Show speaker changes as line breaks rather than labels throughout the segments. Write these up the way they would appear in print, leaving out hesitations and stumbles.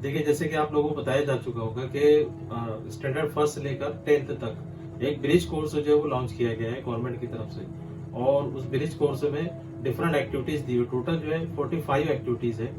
देखिए, जैसे कि आप लोगों को बताया जा चुका होगा कि स्टैंडर्ड फर्स्ट से लेकर 10th तक एक ब्रिज कोर्स जो है वो लॉन्च किया गया है गवर्नमेंट की तरफ से। और उस ब्रिज कोर्स में डिफरेंट एक्टिविटीज दी हुई, टोटल जो है 45 एक्टिविटीज है।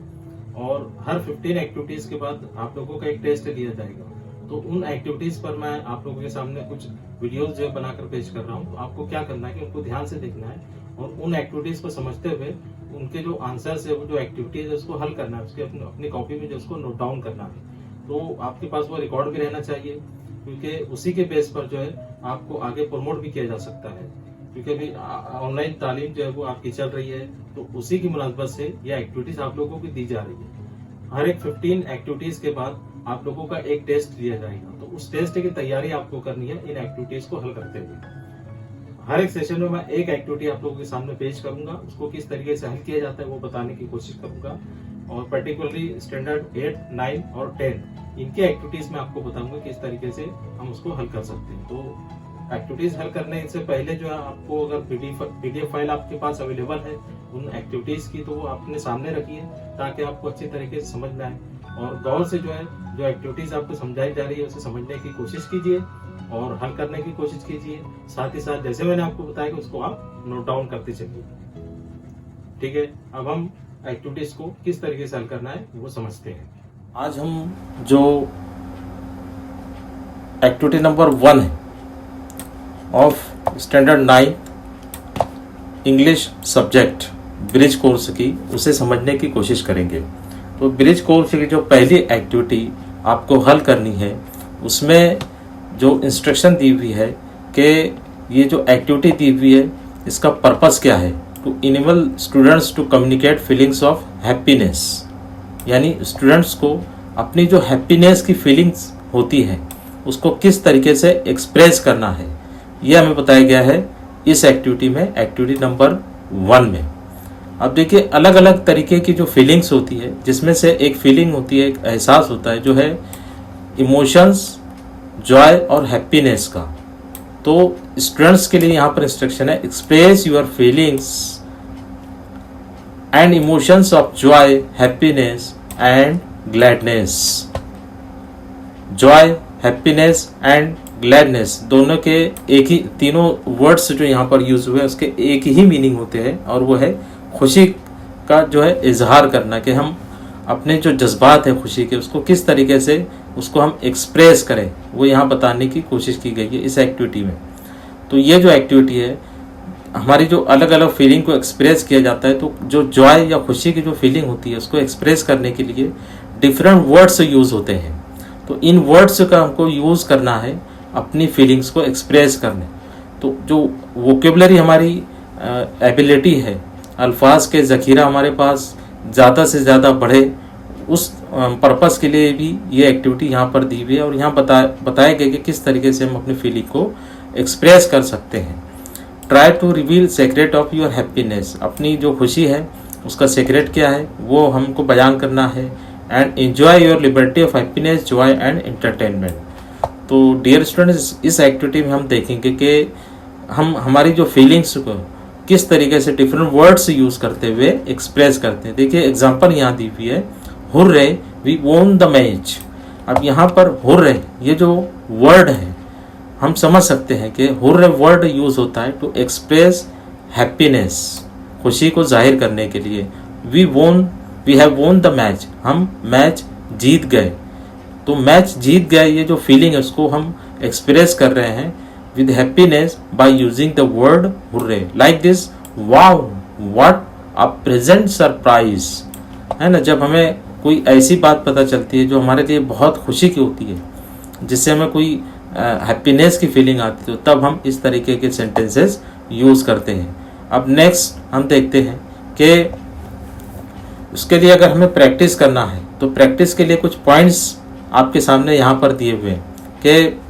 और हर 15 एक्टिविटीज के बाद आप लोगों का एक टेस्ट लिया जाएगा। तो उन एक्टिविटीज पर मैं आप लोगों के सामने कुछ वीडियोस जो है बनाकर पेश कर रहा हूँ। तो आपको क्या करना है कि उनको ध्यान से देखना है और उन एक्टिविटीज को समझते हुए उनके जो आंसर्स है, वो जो एक्टिविटीज है, उसको हल करना है, उसके अपनी कॉपी में जो उसको नोट डाउन करना है। तो आपके पास वो रिकॉर्ड भी रहना चाहिए, क्योंकि उसी के बेस पर जो है आपको आगे प्रमोट भी किया जा सकता है। क्योंकि अभी ऑनलाइन तालीम जो है वो आपकी चल रही है, तो उसी की मुनासबत से ये एक्टिविटीज आप लोगों को दी जा रही है। हर एक 15 एक्टिविटीज के बाद आप लोगों का एक टेस्ट लिया जाएगा। तो उस टेस्ट की तैयारी आपको करनी है इन एक्टिविटीज को हल करते हुए। हर एक सेशन में मैं एक एक्टिविटी आप लोगों के सामने पेश करूंगा, उसको किस तरीके से हल किया जाता है वो बताने की कोशिश करूंगा। और पर्टिकुलरली स्टैंडर्ड 8, 9 और 10 इनके एक्टिविटीज में आपको बताऊंगा किस तरीके से हम उसको हल कर सकते हैं। तो एक्टिविटीज हल करने से पहले जो है आपको अगर पीडीएफ फाइल आपके पास अवेलेबल है उन एक्टिविटीज की, तो वो अपने सामने रखिए ताकि आपको अच्छी तरीके से समझ में आए। और गौर से जो है जो एक्टिविटीज आपको समझाई जा रही है उसे समझने की कोशिश कीजिए और हल करने की कोशिश कीजिए। साथ ही साथ जैसे मैंने आपको बताया कि उसको आप नोट डाउन करते चलिए। ठीक है, अब हम एक्टिविटीज को किस तरीके से हल करना है वो समझते हैं।
आज हम जो एक्टिविटी नंबर 1 है of standard 9 English subject bridge course की, उसे समझने की कोशिश करेंगे। तो ब्रिज कोर्स की जो पहली एक्टिविटी आपको हल करनी है, उसमें जो इंस्ट्रक्शन दी हुई है कि ये जो एक्टिविटी दी हुई है इसका पर्पस क्या है, to enable students to communicate feelings of happiness, यानी स्टूडेंट्स को अपनी जो हैप्पीनेस की फीलिंग्स होती है उसको किस तरीके से एक्सप्रेस करना है, ये हमें बताया गया है इस एक्टिविटी में, एक्टिविटी नंबर 1 में। अब देखिए, अलग अलग तरीके की जो फीलिंग्स होती है, जिसमें से एक फीलिंग होती है, एक एहसास होता है जो है इमोशंस, जॉय और हैप्पीनेस का। तो स्टूडेंट्स के लिए यहाँ पर इंस्ट्रक्शन है, express your feelings and emotions of Joy, happiness and gladness. Joy, happiness and gladness दोनों के एक ही, तीनों वर्ड्स जो यहाँ पर यूज हुए उसके एक ही मीनिंग होते हैं, और वो है खुशी का जो है इजहार करना, कि हम अपने जो जज्बात है खुशी के उसको किस तरीके से उसको हम एक्सप्रेस करें, वो यहाँ बताने की कोशिश की गई है इस एक्टिविटी में। तो ये जो एक्टिविटी है, हमारी जो अलग अलग फीलिंग को एक्सप्रेस किया जाता है, तो जो जॉय या खुशी की जो फीलिंग होती है उसको एक्सप्रेस करने के लिए डिफरेंट वर्ड्स यूज़ होते हैं। तो इन वर्ड्स का हमको यूज़ करना है अपनी फीलिंग्स को एक्सप्रेस करने। तो जो वोकेबलरी हमारी एबिलिटी है, अल्फाज के ज़ख़ीरा हमारे पास ज़्यादा से ज़्यादा बढ़े, उस पर्पस के लिए भी ये एक्टिविटी यहाँ पर दी हुई है। और यहाँ बताया गया कि किस तरीके से हम अपनी फीलिंग को एक्सप्रेस कर सकते हैं। Try to reveal secret of your happiness, अपनी जो खुशी है उसका सीक्रेट क्या है वो हमको बयान करना है। And enjoy your liberty of happiness, Joy and entertainment. तो डियर स्टूडेंट्स, इस एक्टिविटी में हम देखेंगे कि हम हमारी जो फीलिंग्स को किस तरीके से डिफरेंट वर्ड्स यूज़ करते हुए एक्सप्रेस करते हैं। देखिए, एग्जांपल यहाँ दी हुई है, hurray we won the match. अब यहाँ पर हुर्रे ये जो वर्ड है, हम समझ सकते हैं कि हुर्रे वर्ड यूज़ होता है टू एक्सप्रेस हैप्पीनेस, खुशी को जाहिर करने के लिए। We have won the match, हम मैच जीत गए। तो मैच जीत गए, ये जो फीलिंग है उसको हम एक्सप्रेस कर रहे हैं with happiness by using the word hooray like this, wow what a pleasant surprise, है ना। जब हमें कोई ऐसी बात पता चलती है जो हमारे लिए बहुत खुशी की होती है, जिससे हमें कोई हैप्पीनेस की फीलिंग आती है, तो तब हम इस तरीके के सेंटेंसेस यूज़ करते हैं। अब नेक्स्ट हम देखते हैं कि उसके लिए अगर हमें प्रैक्टिस करना है, तो प्रैक्टिस के लिए कुछ पॉइंट्स आपके सामने यहाँ पर दिए हुए हैं कि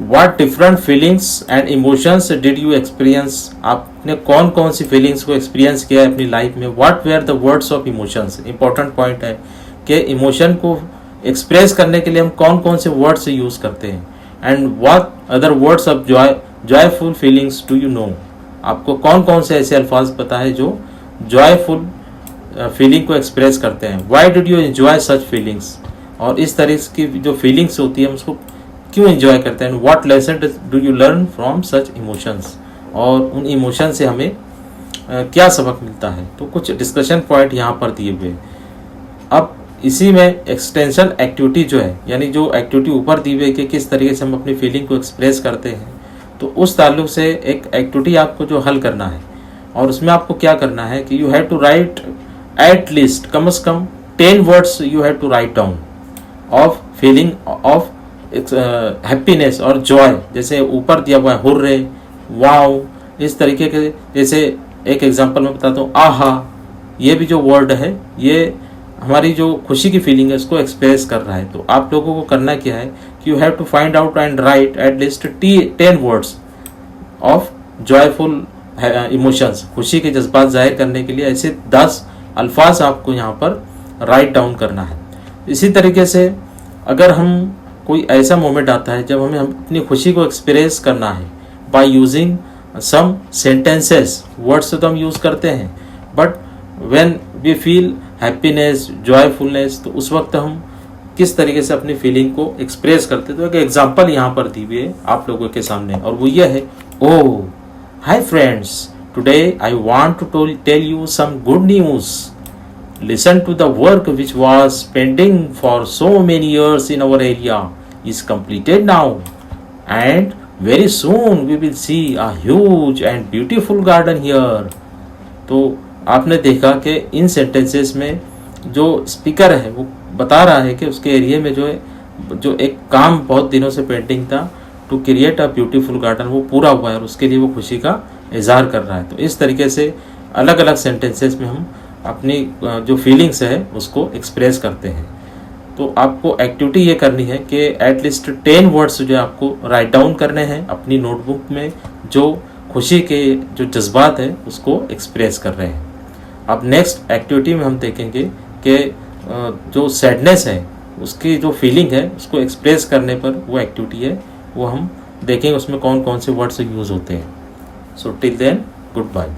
What different feelings and emotions did you experience? आपने कौन कौन सी फीलिंग्स को एक्सपीरियंस किया है अपनी लाइफ में। What were the words of emotions? Important point है कि इमोशन को एक्सप्रेस करने के लिए हम कौन कौन से वर्ड्स यूज़ करते हैं। And what other words of joyful feelings do you know? आपको कौन कौन से ऐसे अल्फाज पता है जो जॉयफुल फीलिंग को एक्सप्रेस करते हैं। Why did you enjoy such feelings, और इस तरह की जो फीलिंग्स होती है हम उसको क्यों एंजॉय करते हैं। What lesson do you learn from such emotions, और उन इमोशन से हमें क्या सबक मिलता है। तो कुछ डिस्कशन पॉइंट यहाँ पर दिए हुए। अब इसी में एक्सटेंशन एक्टिविटी जो है, यानी जो एक्टिविटी ऊपर दी हुई कि किस तरीके से हम अपनी फीलिंग को एक्सप्रेस करते हैं, तो उस ताल्लुक से एक एक्टिविटी आपको जो हल करना है, और उसमें आपको क्या करना है कि you have to write at least कम से कम 10 words you have to write down of feeling of happiness और जॉय। जैसे ऊपर दिया हुआ है हुर्रे, वाओ, इस तरीके के। जैसे एक एग्जांपल मैं बताता हूँ, आहा, ये भी जो वर्ड है ये हमारी जो खुशी की फीलिंग है उसको एक्सप्रेस कर रहा है। तो आप लोगों को करना क्या है कि you have to find out and write at least 10 words of joyful emotions. खुशी के जज्बात जाहिर करने के लिए ऐसे 10 अल्फाज आपको यहाँ पर राइट डाउन करना है। इसी तरीके से अगर हम कोई ऐसा मोमेंट आता है जब हमें अपनी खुशी को एक्सप्रेस करना है by using some sentences, words तो हम यूज़ करते हैं, but when we feel happiness, joyfulness, तो उस वक्त हम किस तरीके से अपनी फीलिंग को एक्सप्रेस करते हैं। तो एक एग्जांपल यहाँ पर दी हुई है आप लोगों के सामने, और वो ये है, oh hi friends, today I want to tell you some good news. Listen to the work which was pending for so many years in our area is completed now, and very soon we will see a huge and beautiful garden here. तो आपने देखा कि इन sentences में जो speaker है वो बता रहा है कि उसके एरिया में जो एक काम बहुत दिनों से पेंडिंग था to create a beautiful garden, वो पूरा हुआ है और उसके लिए वो खुशी का इजहार कर रहा है। तो इस तरीके से अलग अलग सेंटेंसेस में हम अपनी जो फीलिंग्स है उसको एक्सप्रेस करते हैं। तो आपको एक्टिविटी ये करनी है कि एटलीस्ट 10 वर्ड्स जो आपको राइट डाउन करने हैं अपनी नोटबुक में, जो खुशी के जो जज्बात है उसको एक्सप्रेस कर रहे हैं। अब नेक्स्ट एक्टिविटी में हम देखेंगे कि जो सैडनेस है उसकी जो फीलिंग है उसको एक्सप्रेस करने पर वो एक्टिविटी है वो हम देखेंगे उसमें कौन कौन से वर्ड्स यूज़ होते हैं। So till then, good bye.